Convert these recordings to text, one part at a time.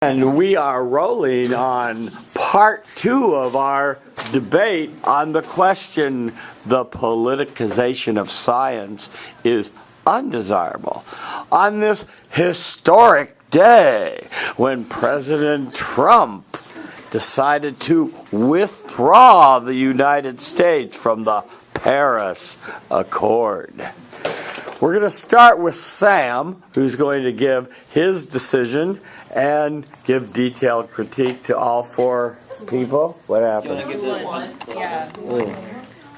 And we are rolling on part 2 of our debate on the question, the politicization of science is undesirable. On this historic day when President Trump decided to withdraw the United States from the Paris Accord. We're going to start with Sam, who's going to give his decision and give detailed critique to all 4 people. What happened? Who won? Yeah.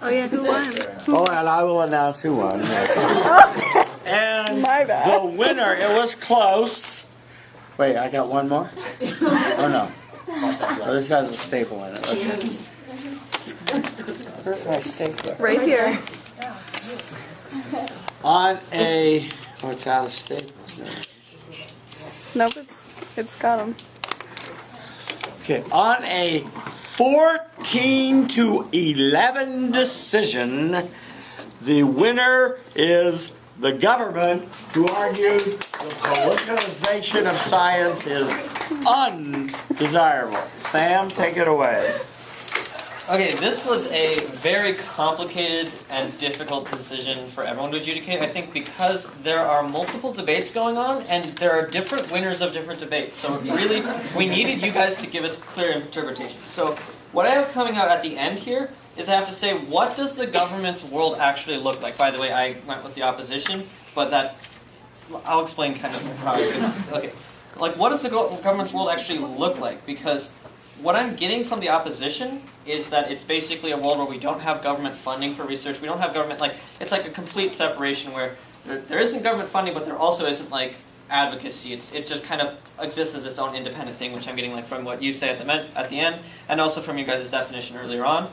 Oh yeah, who won? Oh, and I will announce who won. And My bad. the winner, it was close. Wait, I got one more? Oh no. Oh, this has a staple in it. Okay. Where's my stapler? Right here. On a... Oh, it's out of staples now. Nope, it's got them. Okay, on a 14-11 decision, the winner is the government, who argues the politicization of science is undesirable. Sam, take it away. Okay, this was a very complicated and difficult decision for everyone to adjudicate, I think, because there are multiple debates going on, and there are different winners of different debates. So really, we needed you guys to give us clear interpretations. So what I have coming out at the end here is I have to say, what does the government's world actually look like? By the way, I went with the opposition, but I'll explain kind of how I feel. Okay, like what does the government's world actually look like? Because what I'm getting from the opposition is that it's basically a world where we don't have government funding for research. We don't have government, it's like a complete separation where there isn't government funding, but there also isn't like advocacy. It just kind of exists as its own independent thing, which I'm getting like from what you say at the end, and also from you guys' definition earlier on.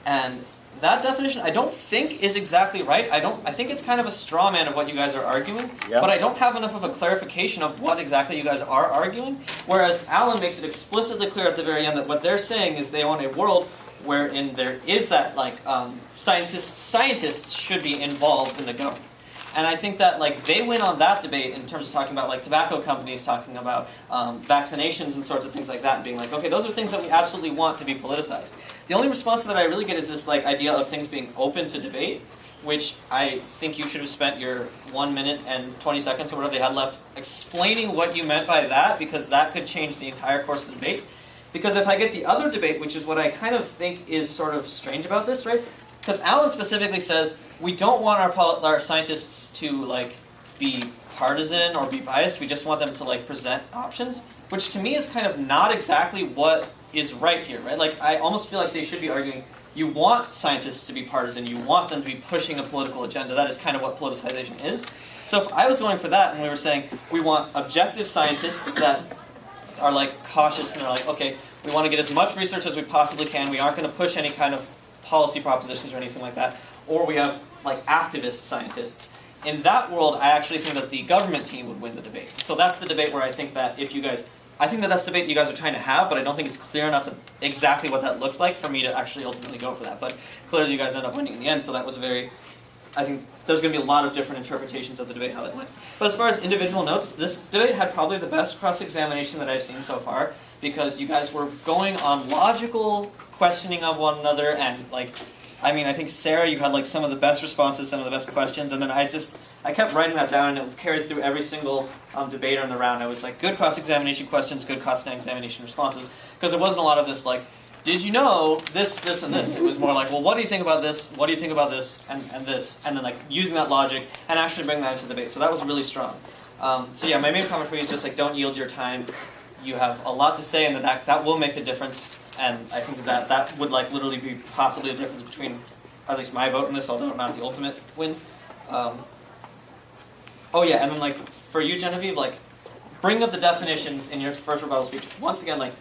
And that definition, I don't think is exactly right. I think it's kind of a straw man of what you guys are arguing, but I don't have enough of a clarification of what exactly you guys are arguing. Whereas Alan makes it explicitly clear at the very end that what they're saying is they want a world wherein there is that scientists should be involved in the government. And I think that they win on that debate in terms of talking about tobacco companies, talking about vaccinations and sorts of things like that, and being like, okay, those are things that we absolutely want to be politicized. The only response that I really get is this idea of things being open to debate, which I think you should have spent your 1 minute and 20 seconds or whatever they had left explaining what you meant by that, because that could change the entire course of the debate. Because if I get the other debate, which is what I kind of think is sort of strange about this, right? Because Alan specifically says, we don't want our scientists to be partisan or be biased. We just want them to present options, which to me is kind of not exactly what is right here, right? I almost feel like they should be arguing, you want scientists to be partisan, you want them to be pushing a political agenda. That is kind of what politicization is. So if I was going for that and we were saying we want objective scientists that are cautious and they're okay, we want to get as much research as we possibly can. We aren't going to push any kind of policy propositions or anything like that. Or we have activist scientists. In that world, I actually think that the government team would win the debate. So that's the debate where I think that that's the debate you guys are trying to have, but I don't think it's clear enough exactly what that looks like for me to actually ultimately go for that. But clearly you guys end up winning in the end, so that was I think there's going to be a lot of different interpretations of the debate, how that went. But as far as individual notes, this debate had probably the best cross-examination that I've seen so far, because you guys were going on logical questioning of one another, and I think Sarah, you had some of the best responses, some of the best questions, and then I kept writing that down, and it carried through every single debater in the round. I was good cross-examination questions, good cross-examination responses, because there wasn't a lot of this did you know this, this, and this? It was more well, what do you think about this? What do you think about this, and this? And then using that logic and actually bringing that into the debate. So that was really strong. So yeah, my main comment for you is just don't yield your time. You have a lot to say, and that will make the difference. And I think that would literally be possibly the difference between at least my vote in this, although not the ultimate win. Oh yeah, and then for you, Genevieve, bring up the definitions in your first rebuttal speech. Once again,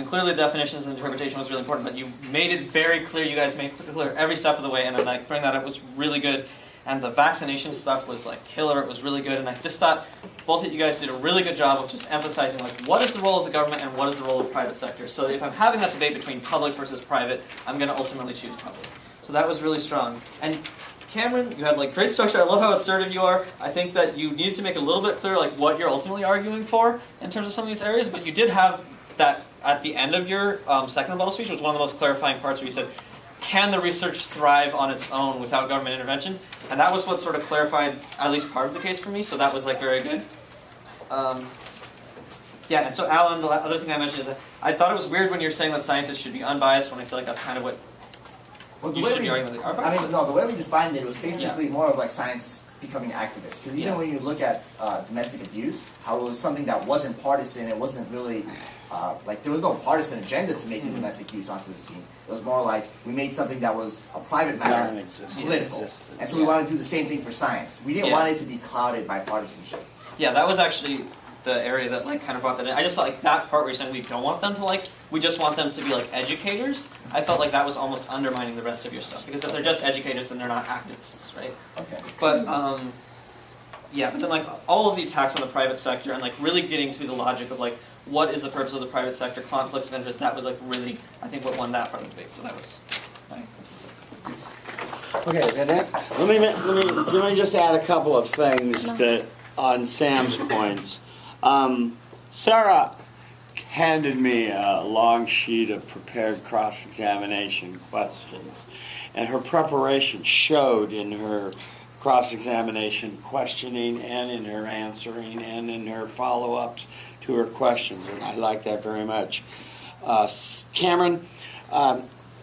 clearly the definitions and interpretation was really important, but you made it very clear. You guys made it clear every step of the way, and then bring that up was really good. And the vaccination stuff was killer. It was really good, and I just thought both of you guys did a really good job of just emphasizing what is the role of the government and what is the role of the private sector. So if I'm having that debate between public versus private, I'm going to ultimately choose public. So that was really strong. And Cameron, you had like great structure. I love how assertive you are. I think that you need to make it a little bit clear like what you're ultimately arguing for in terms of some of these areas, but you did have that at the end of your second rebuttal speech was one of the most clarifying parts where you said, can the research thrive on its own without government intervention? And that was what sort of clarified at least part of the case for me, so that was like very good. Yeah, and so Alan, the other thing I mentioned is that I thought it was weird when you're saying that scientists should be unbiased, when I feel like that's kind of what you should be arguing that they are biased. I mean, no, the way we defined it was basically more of like science becoming activists. Because even when you look at domestic abuse, how it was something that wasn't partisan, it wasn't really, like there was no partisan agenda to making domestic abuse onto the scene. It was more like we made something that was a private matter, political. And so we wanted to do the same thing for science. We didn't want it to be clouded by partisanship. Yeah, that was actually the area that like kind of brought that in. I just thought like that part where you're saying we don't want them to like, we just want them to be like educators. I felt like that was almost undermining the rest of your stuff, because if they're just educators, then they're not activists, right? Okay. But yeah, but then like all of the attacks on the private sector and like really getting to the logic of like what is the purpose of the private sector, conflicts of interest, that was like really, I think, what won that part of the debate. So that was. Okay, and then, let me just add a couple of things that on Sam's points. Sarah handed me a long sheet of prepared cross-examination questions, and her preparation showed in her cross-examination questioning and in her answering and in her follow-ups to her questions, and I like that very much. Cameron,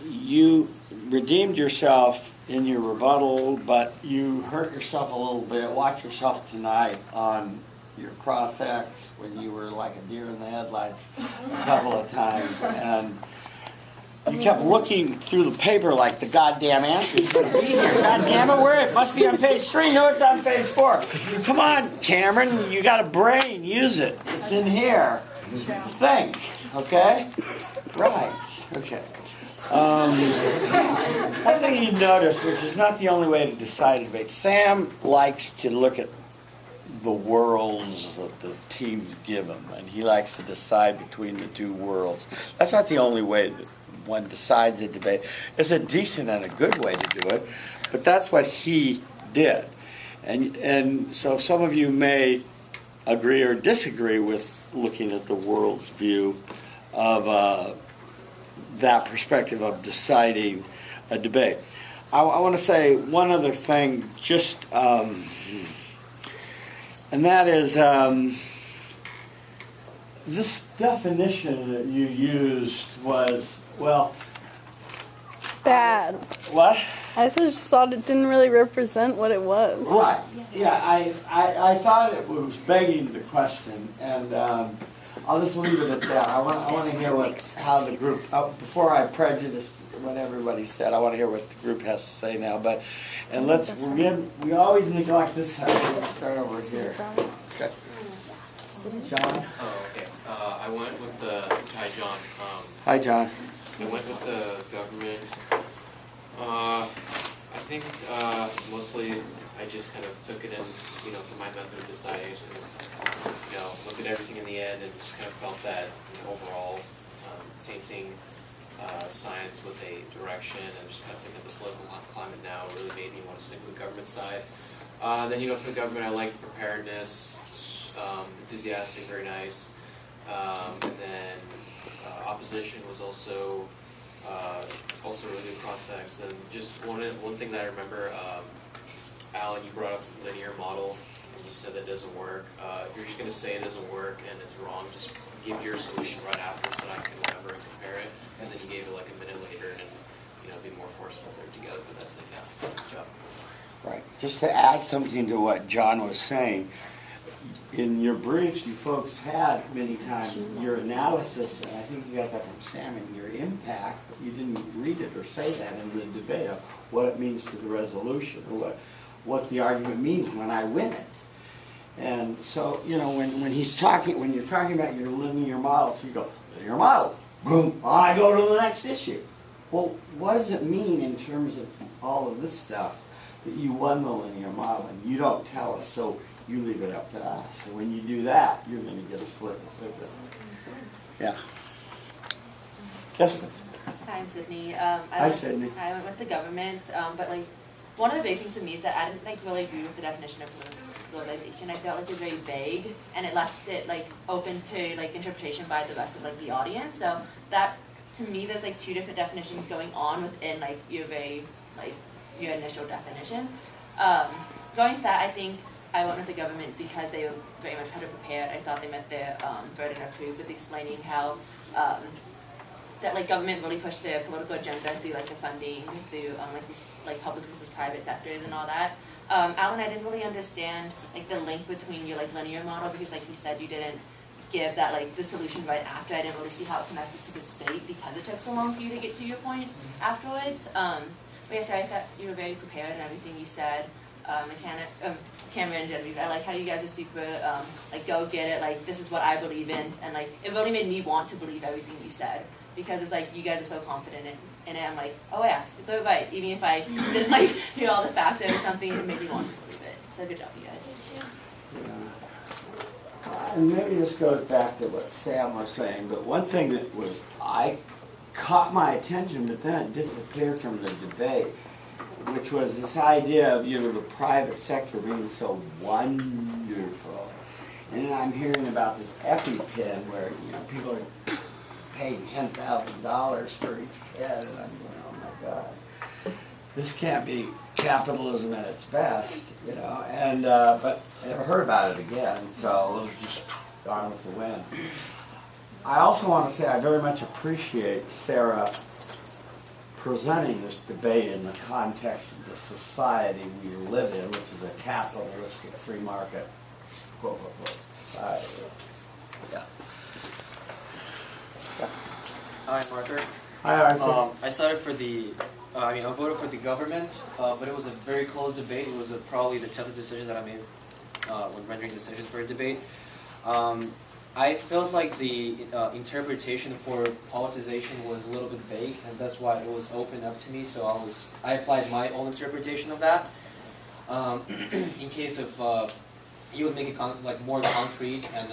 you redeemed yourself in your rebuttal, but you hurt yourself a little bit. Watch yourself tonight on your cross-ex when you were like a deer in the headlights a couple of times, and you kept looking through the paper like the goddamn answer's going to be here. God damn it, where? It must be on page 3. No, it's on page 4. Come on, Cameron, you got a brain. Use it. It's in here. Think, okay? Right, okay. One thing you notice, which is not the only way to decide a debate, Sam likes to look at the worlds that the teams give him, and he likes to decide between the two worlds. That's not the only way that one decides a debate. It's a decent and a good way to do it, but that's what he did. And so some of you may agree or disagree with looking at the world's view of that perspective of deciding a debate. I want to say one other thing, just, and that is this definition that you used was, well, Bad. What? I just thought it didn't really represent what it was. Right. Yeah, I thought it was begging the question, and I'll just leave it at that. I want to hear how the group, before I prejudice what everybody said, I want to hear what the group has to say now. But we always neglect this side. Let's start over here. Okay. John. Oh, okay. I went with the hi, John. Hi, John. I went with the government. I think mostly I just kind of took it in, for my method of deciding, looked at everything in the end and just kind of felt that overall tainting science with a direction and just kind of thinking of the political climate now really made me want to stick with the government side. Then, for the government, I like preparedness, enthusiastic, very nice. And then opposition was also really good cross-sects. Then just one thing that I remember, Alan, you brought up the linear model, and you said that doesn't work. If you're just going to say it doesn't work and it's wrong, just give your solution right after so that I can remember and compare it. Because then you gave it like a minute later and, be more forceful there together. But that's it, yeah. Good job. Right. Just to add something to what John was saying, in your briefs, you folks had many times your analysis, and I think you got that from Sam, and your impact, but you didn't read it or say that in the debate of what it means to the resolution, or what the argument means when I win it. And so, when you're talking about your linear models, you go, linear model, boom, I go to the next issue. Well, what does it mean in terms of all of this stuff that you won the linear model and you don't tell us, so you leave it up to us. And when you do that, you're going to get a split in the paper. Yeah. Jessica. Hi, I'm Sydney. Hi, Sydney. I went with the government, but one of the big things to me is that I didn't like really agree with the definition of politicization. I felt like it was very vague, and it left it like open to like interpretation by the rest of like the audience. So that, to me, there's like two different definitions going on within like your very like your initial definition. Going with that, I think I went with the government because they were very much better prepared. I thought they met their burden of proof with explaining how that like government really pushed their political agenda through like the funding, through like these like public versus private sectors and all that. Alan, I didn't really understand like the link between your like linear model, because like you said, you didn't give that like the solution right after. I didn't really see how it connected to this debate because it took so long for you to get to your point afterwards. But yeah, so I thought you were very prepared in everything you said. Cameron and Genevieve, I like how you guys are super like go get it, like this is what I believe in, and like it really made me want to believe everything you said, because it's like you guys are so confident in it. I'm like, oh yeah, they're right, even if I didn't like hear all the facts or something, it made me want to believe it. So good job, you guys. Yeah. And maybe this goes back to what Sam was saying, but one thing that was, I caught my attention, but then it disappeared from the debate, which was this idea of, you know, the private sector being so wonderful. And then I'm hearing about this EpiPen where, you know, people are paying $10,000 for each head, and I'm going, oh my God, this can't be capitalism at its best, you know. And but I never heard about it again, so it was just gone with the wind. I also want to say I very much appreciate Sarah presenting this debate in the context of the society we live in, which is a capitalistic free market, quote unquote, society. Yeah. Hi, I'm Arthur. Hi, Arthur. I started for the, I voted for the government, but it was a very close debate. It was probably the toughest decision that I made when rendering decisions for a debate. I felt like the interpretation for politicization was a little bit vague, and that's why it was opened up to me. So I applied my own interpretation of that. In case of you would make it more concrete and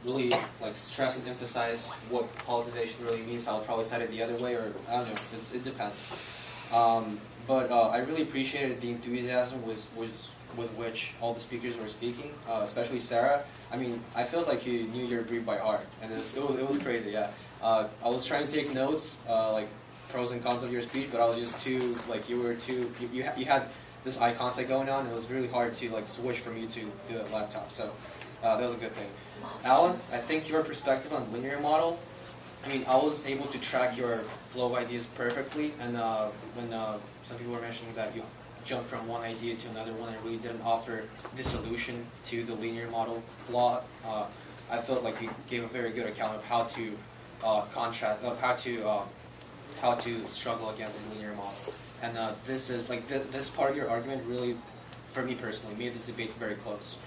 really like stress and emphasize what politicization really means, I would probably cite it the other way, or I don't know. It depends. But I really appreciated the enthusiasm with which all the speakers were speaking, especially Sarah. I mean, I felt like you knew your brief by heart, and it was crazy. Yeah, I was trying to take notes, like pros and cons of your speech, but I was just too like you had this eye contact going on. It was really hard to like switch from you to the laptop. So that was a good thing. Alan, I think your perspective on linear model. I mean, I was able to track your flow of ideas perfectly, and when some people were mentioning that you jumped from one idea to another one and really didn't offer the solution to the linear model flaw, I felt like you gave a very good account of how to how to struggle against the linear model. And this is like this part of your argument really, for me personally, made this debate very close.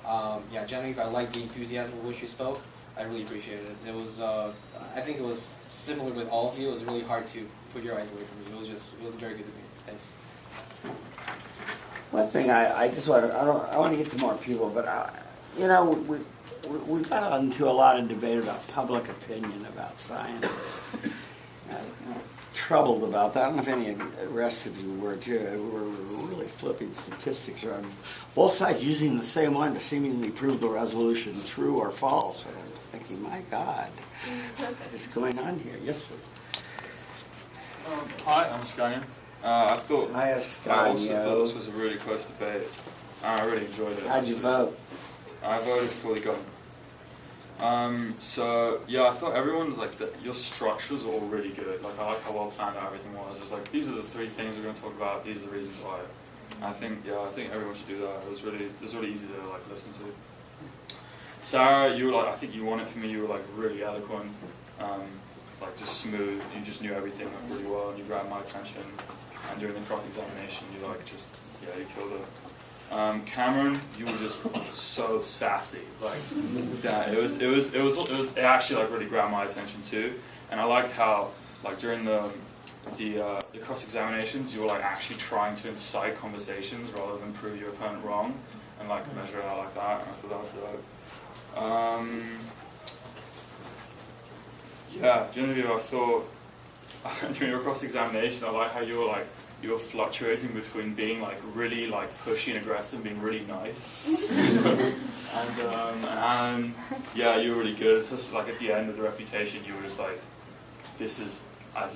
Yeah, Genevieve, I like the enthusiasm with which you spoke. I really appreciated it. It was, I think it was similar with all of you. It was really hard to put your eyes away from you. It was very good to me. Thanks. One thing I just want to, I want to get to more people, but you know, we got into a lot of debate about public opinion about science. I'm troubled about that. I don't know if any of the rest of you were too. We're really flipping statistics around, both sides using the same one to seemingly prove the resolution true or false. And I'm thinking, my God, what is going on here? Yes, sir. Hi, I'm Scania. I also thought this was a really close debate. I really enjoyed it. How'd you vote? I voted for the government. So yeah, I thought everyone's like your structures were all really good. Like I like how well planned out everything was. It was like these are the three things we're going to talk about. These are the reasons why. And I think everyone should do that. It was really easy to like listen to. Sarah, you were like, I think you won it for me. You were like really eloquent, like just smooth. You just knew everything like, really well, and you grabbed my attention. And during the cross-examination, you like just you killed it. Cameron, you were just so sassy. Like, yeah, it actually like really grabbed my attention too. And I liked how like during the cross-examinations, you were like actually trying to incite conversations rather than prove your opponent wrong, and like measure it out like that. And I thought that was dope. Yeah, Genevieve, I thought during your cross-examination, I like how you were like you're fluctuating between being like really like pushy and aggressive and being really nice. and yeah, you were really good. Just like at the end of the refutation, you were just like, this is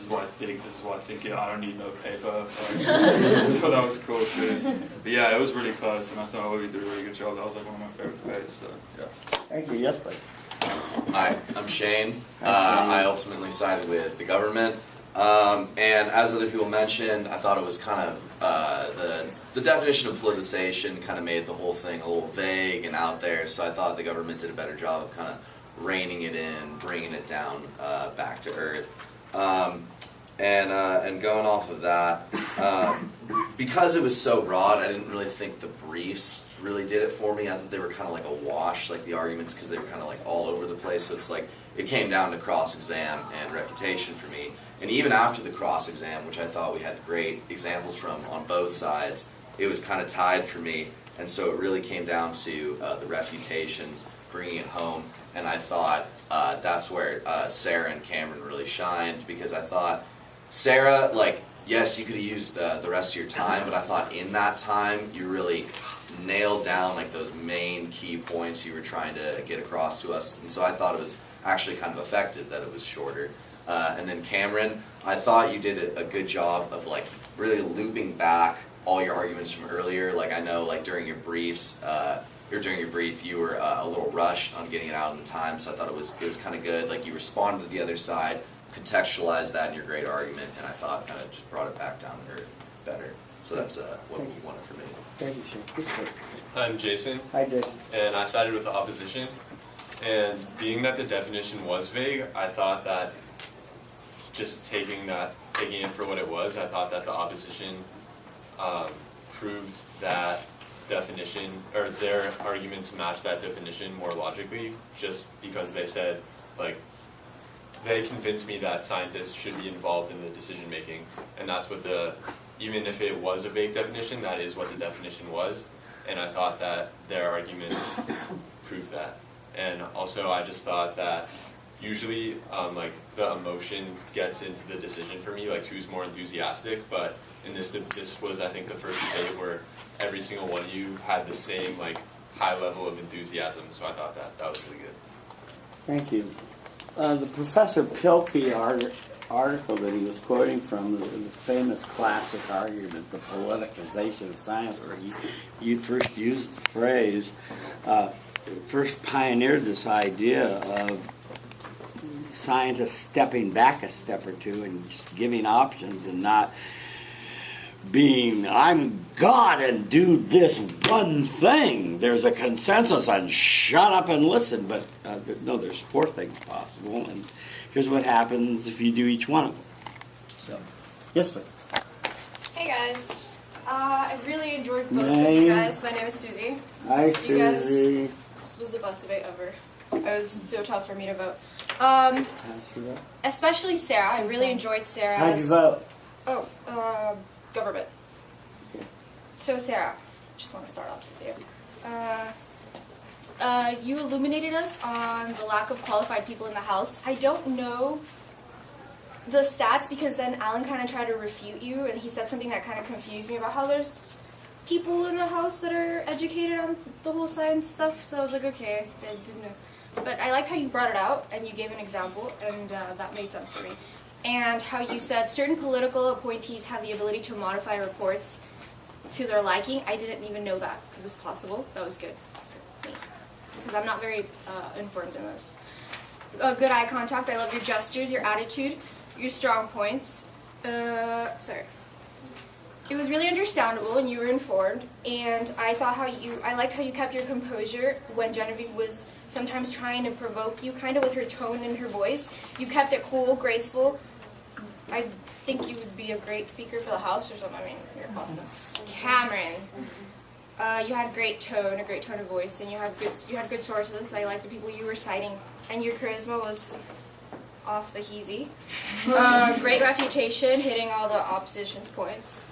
what I think, I don't need no paper. Like, I thought that was cool too. But yeah, it was really close, and I thought we did a really good job. That was like one of my favorite debates, so yeah. Thank you. Yes, please. Hi, I'm Shane. Hi, Shane. I ultimately sided with the government. And as other people mentioned, I thought it was kind of, the definition of politicization kind of made the whole thing a little vague and out there, so I thought the government did a better job of kind of reining it in, bringing it down back to earth. And going off of that, because it was so broad, I didn't really think the briefs really did it for me. I thought they were kind of like a wash, like the arguments, because they were kind of like all over the place. So it's like it came down to cross-exam and refutation for me. And even after the cross-exam, which I thought we had great examples from on both sides, it was kind of tied for me. And so it really came down to the refutations, bringing it home. And I thought that's where Sarah and Cameron really shined, because I thought Sarah, like, yes, you could have used the rest of your time, but I thought in that time you really nailed down like those main key points you were trying to get across to us. And so I thought it was actually kind of effective that it was shorter. And then Cameron, I thought you did a good job of like really looping back all your arguments from earlier. Like I know like during your briefs, or during your brief, you were a little rushed on getting it out in the time, so I thought it was kind of good. Like you responded to the other side, contextualized that in your great argument, and I thought kind of just brought it back down to earth better. So that's what we wanted for me. Thank you, Shane. Yes, please. I'm Jason, Hi, Jason. and I sided with the opposition. And being that the definition was vague, I thought that just taking it for what it was, I thought that the opposition proved that definition, or their arguments matched that definition more logically, just because they said, like, they convinced me that scientists should be involved in the decision making, and that's what even if it was a vague definition, that is what the definition was, and I thought that their arguments proved that. And also I just thought that usually like the emotion gets into the decision for me, like who's more enthusiastic, but in this was I think the first debate where every single one of you had the same like high level of enthusiasm, so I thought that was really good. Thank you. The Professor Pilkey article that he was quoting from, the famous classic argument, the politicization of science, where you first used the phrase, first pioneered this idea of scientists stepping back a step or two and just giving options and not being, I'm God and do this one thing. There's a consensus and shut up and listen. But no, there's 4 things possible, and here's what happens if you do each one of them. So, yes, please. Hey guys, I really enjoyed both of you guys. My name is Susie. Hi, Susie. This was the best debate ever. It was so tough for me to vote. Especially Sarah. I really enjoyed Sarah's. How'd you vote? Oh, government. Okay. So Sarah, just want to start off with you. You illuminated us on the lack of qualified people in the House. I don't know the stats because then Alan kind of tried to refute you, and he said something that kind of confused me about how there's people in the House that are educated on the whole science stuff. So I was like, okay, I didn't know. But I liked how you brought it out and you gave an example, and that made sense for me. And how you said certain political appointees have the ability to modify reports to their liking. I didn't even know that it was possible. That was good for me, because I'm not very informed in this. Good eye contact. I love your gestures, your attitude, your strong points. Sorry. It was really understandable, and you were informed. And I liked how you kept your composure when Genevieve was sometimes trying to provoke you, kind of with her tone and her voice. You kept it cool, graceful. I think you would be a great speaker for the House or something. I mean, you're awesome. Cameron, you had a great tone of voice, and you had good sources. I liked the people you were citing, and your charisma was off the heezy. Great refutation, hitting all the opposition's points.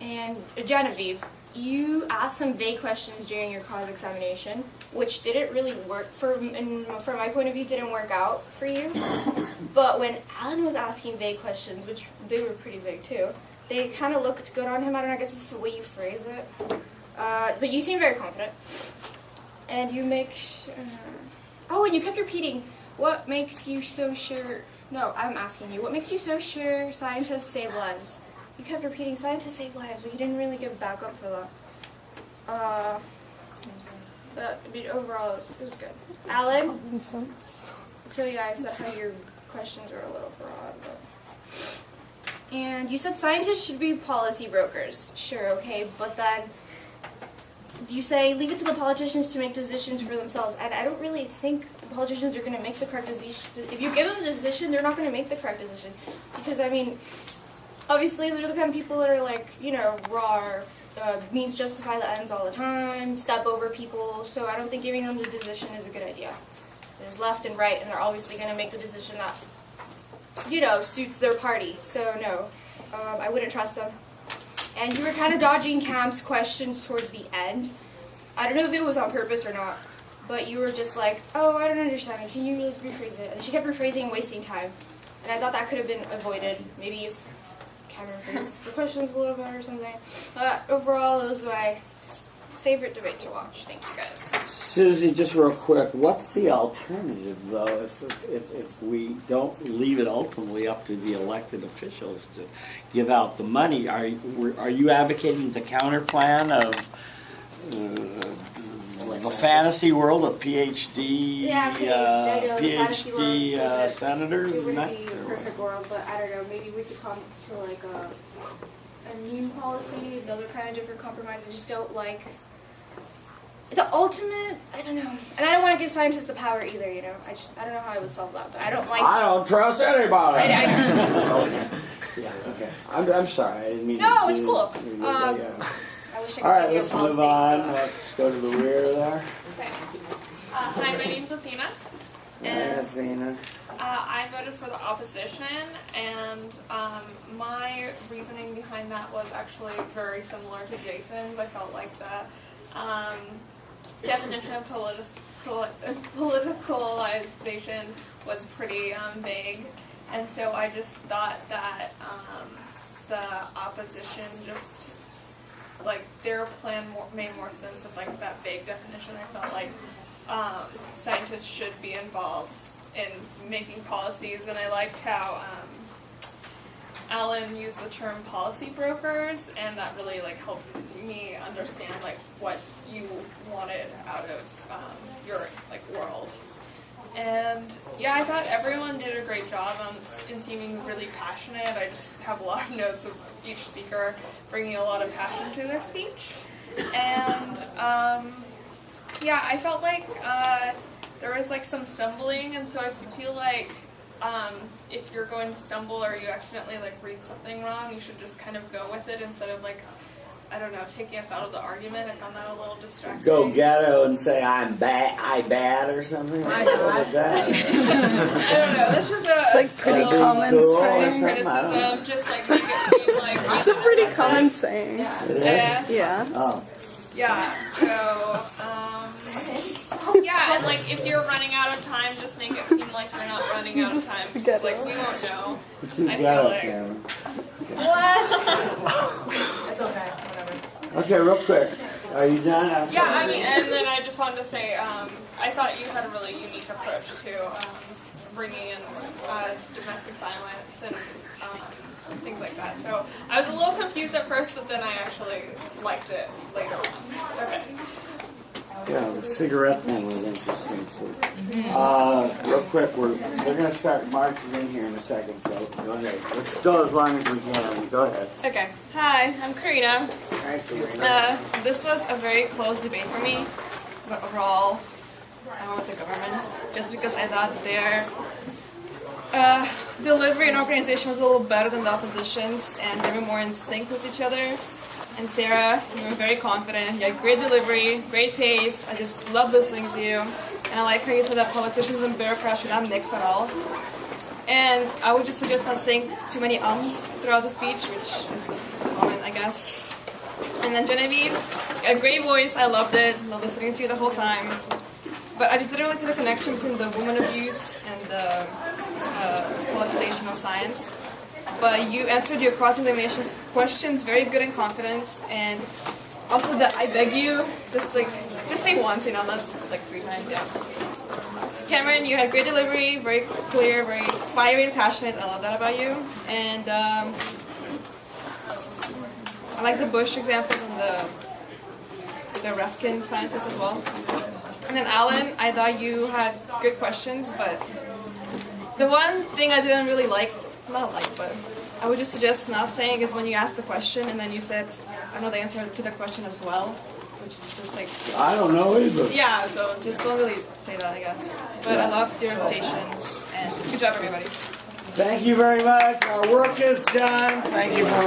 And Genevieve, you asked some vague questions during your cross-examination, which didn't really work from my point of view, didn't work out for you. But when Alan was asking vague questions, which they were pretty vague too, they kind of looked good on him. I don't know, I guess it's the way you phrase it. But you seem very confident. And you make oh, and you kept repeating, what makes you so sure? No, I'm asking you, what makes you so sure scientists save lives? You kept repeating, scientists save lives, but you didn't really give backup for that. But I mean, overall, it was good. Alan? So yeah, I said how your questions are a little broad, but... And you said scientists should be policy brokers. Sure, okay, but then you say leave it to the politicians to make decisions for themselves. And I don't really think the politicians are going to make the correct decision. If you give them the decision, they're not going to make the correct decision. Because, I mean, obviously they're the kind of people that are like, you know, raw, means justify the ends all the time, step over people. So I don't think giving them the decision is a good idea. There's left and right, and they're obviously going to make the decision that, you know, suits their party. So no, I wouldn't trust them. And you were kind of dodging Cam's questions towards the end. I don't know if it was on purpose or not, but you were just like, oh, I don't understand. Can you really rephrase it? And she kept rephrasing and wasting time. And I thought that could have been avoided. Maybe if Cam rephrased the questions a little better or something. But overall, it was my favorite debate to watch. Thank you, guys. Susie, just real quick, what's the alternative, though, if we don't leave it ultimately up to the elected officials to give out the money? Are you advocating the counter plan of a fantasy world of PhD PhD senators? It and wouldn't that? be a perfect world, but I don't know, maybe we could come to like a new policy, another kind of different compromise. I just don't like the ultimate, I don't know. And I don't want to give scientists the power either, you know. I don't know how I would solve that, but I don't like... I don't trust anybody. Yeah, okay. I'm sorry, I didn't mean no, to... it's cool. I wish I could All right, give you a let's policy. move on. Let's go to the rear there. Okay. Hi, my name's Athena. And Athena. I voted for the opposition, and my reasoning behind that was actually very similar to Jason's. I felt like the definition of politicalization was pretty vague, and so I just thought that the opposition just, like, their plan made more sense with, like, that vague definition. I felt like scientists should be involved in making policies, and I liked how Alan used the term policy brokers, and that really like helped me understand like what you wanted out of your like world. And yeah, I thought everyone did a great job in seeming really passionate. I just have a lot of notes of each speaker bringing a lot of passion to their speech. And yeah, I felt like there was like some stumbling, and so I feel like if you're going to stumble or you accidentally like read something wrong, you should just kind of go with it instead of like, I don't know, taking us out of the argument. I found that a little distracting. Go ghetto and say I'm bad or something. I know. What was that? I don't know. That's just a. It's like pretty common cool saying. Criticism, just like make it seem like. It's a pretty common saying. It is? Yeah. Oh. Yeah. So. Yeah, and like if you're running out of time, just make it seem like you're not running out of time. Because like we won't know. Too I feel ghetto, like. Cameron. What? It's okay, whatever. Okay, real quick. Are you done? I'm Yeah, I sorry. mean, and then I just wanted to say, I thought you had a really unique approach to bringing in domestic violence and things like that. So I was a little confused at first, but then I actually liked it later on. Okay. Yeah, the cigarette thing was interesting too. Real quick, we're going to start marching in here in a second, so go ahead. Let's go as long as we can. Go ahead. Okay. Hi, I'm Karina. All right, Karina. This was a very close debate for me, but overall, I went with the government just because I thought their delivery and organization was a little better than the opposition's, and they were more in sync with each other. And Sarah, you were very confident. You had great delivery, great pace. I just love listening to you. And I like how you said that politicians and bureaucrats should not mix at all. And I would just suggest not saying too many ums throughout the speech, which is common, I guess. And then Genevieve, you had a great voice. I loved it. Loved listening to you the whole time. But I just didn't really see the connection between the woman abuse and the politicization of science. but you answered your cross-examination questions very good and confident. And also the I beg you, just say once, not like 3 times, yeah. Cameron, you had great delivery, very clear, very fiery and passionate. I love that about you. And I like the Bush examples and the Refkin scientists as well. And then Alan, I thought you had good questions, but the one thing I didn't really like, but I would just suggest not saying is when you ask the question and then you said, I know the answer to the question as well, which is just like... I don't know either. Yeah, so just don't really say that, I guess. But I loved your invitation, and good job, everybody. Thank you very much. Our work is done. Thank you for